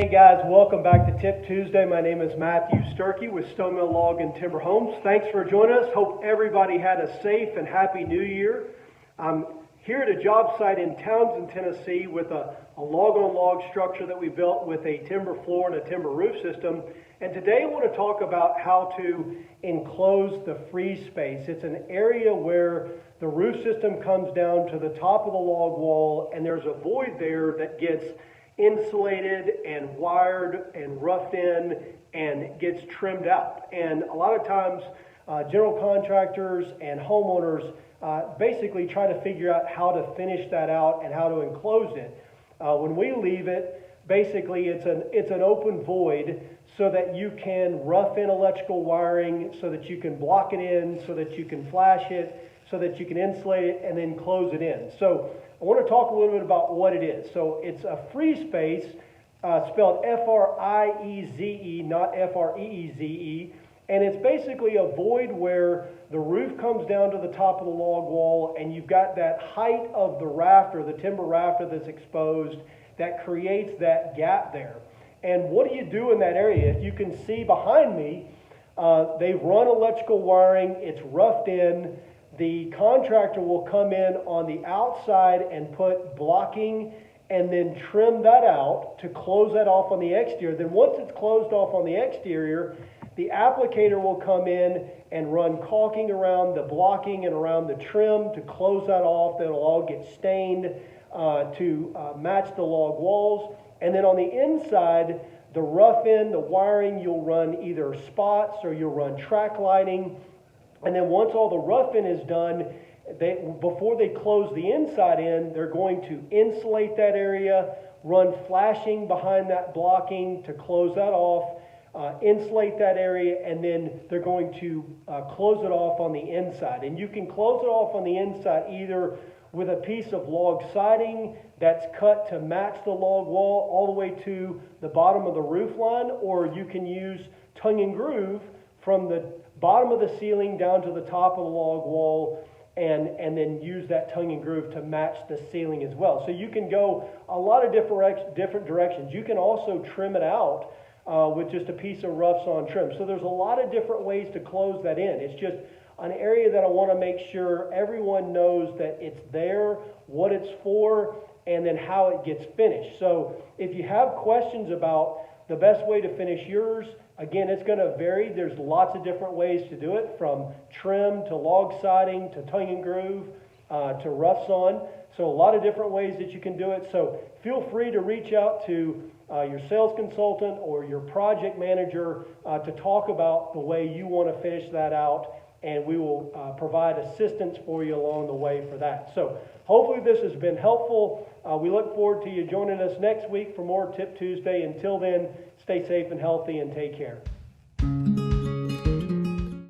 Hey guys, welcome back to Tip Tuesday. My name is Matthew Sturkey with Stone Mill Log and Timber Homes. Thanks for joining us. Hope everybody had a safe and happy new year. I'm here at a job site in Townsend, Tennessee with a log-on-log structure that we built with a timber floor and a timber roof system. And today I want to talk about how to enclose the frieze space. It's an area where the roof system comes down to the top of the log wall and there's a void there that gets insulated and wired and roughed in and gets trimmed out. And a lot of times general contractors and homeowners basically try to figure out how to finish that out and how to enclose it. When we leave it, basically it's an open void so that you can rough in electrical wiring, so that you can block it in, so that you can flash it, so that you can insulate it and then close it in. So I want to talk a little bit about what it is. So it's a frieze space, spelled F-R-I-E-Z-E, not F-R-E-E-Z-E. And it's basically a void where the roof comes down to the top of the log wall and you've got that height of the rafter, the timber rafter that's exposed, that creates that gap there. And what do you do in that area? If you can see behind me, they've run electrical wiring, it's roughed in. The contractor will come in on the outside and put blocking and then trim that out to close that off on the exterior. Then once it's closed off on the exterior, the applicator will come in and run caulking around the blocking and around the trim to close that off. That'll all get stained to match the log walls. And then on the inside, the rough end, the wiring, you'll run either spots or you'll run track lighting. And then once all the rough in is done, before they close the inside in, they're going to insulate that area, run flashing behind that blocking to close that off, insulate that area, and then they're going to close it off on the inside. And you can close it off on the inside either with a piece of log siding that's cut to match the log wall all the way to the bottom of the roof line, or you can use tongue and groove from the bottom of the ceiling down to the top of the log wall and then use that tongue and groove to match the ceiling as well. So you can go a lot of different directions. You can also trim it out with just a piece of rough sawn trim. So there's a lot of different ways to close that in. It's just an area that I want to make sure everyone knows that it's there, what it's for, and then how it gets finished. So if you have questions about the best way to finish yours, again, it's going to vary. There's lots of different ways to do it, from trim to log siding to tongue and groove to rough sawn. So a lot of different ways that you can do it. So feel free to reach out to your sales consultant or your project manager to talk about the way you want to finish that out, and we will provide assistance for you along the way for that. So hopefully this has been helpful. We look forward to you joining us next week for more Tip Tuesday. Until then, stay safe and healthy and take care.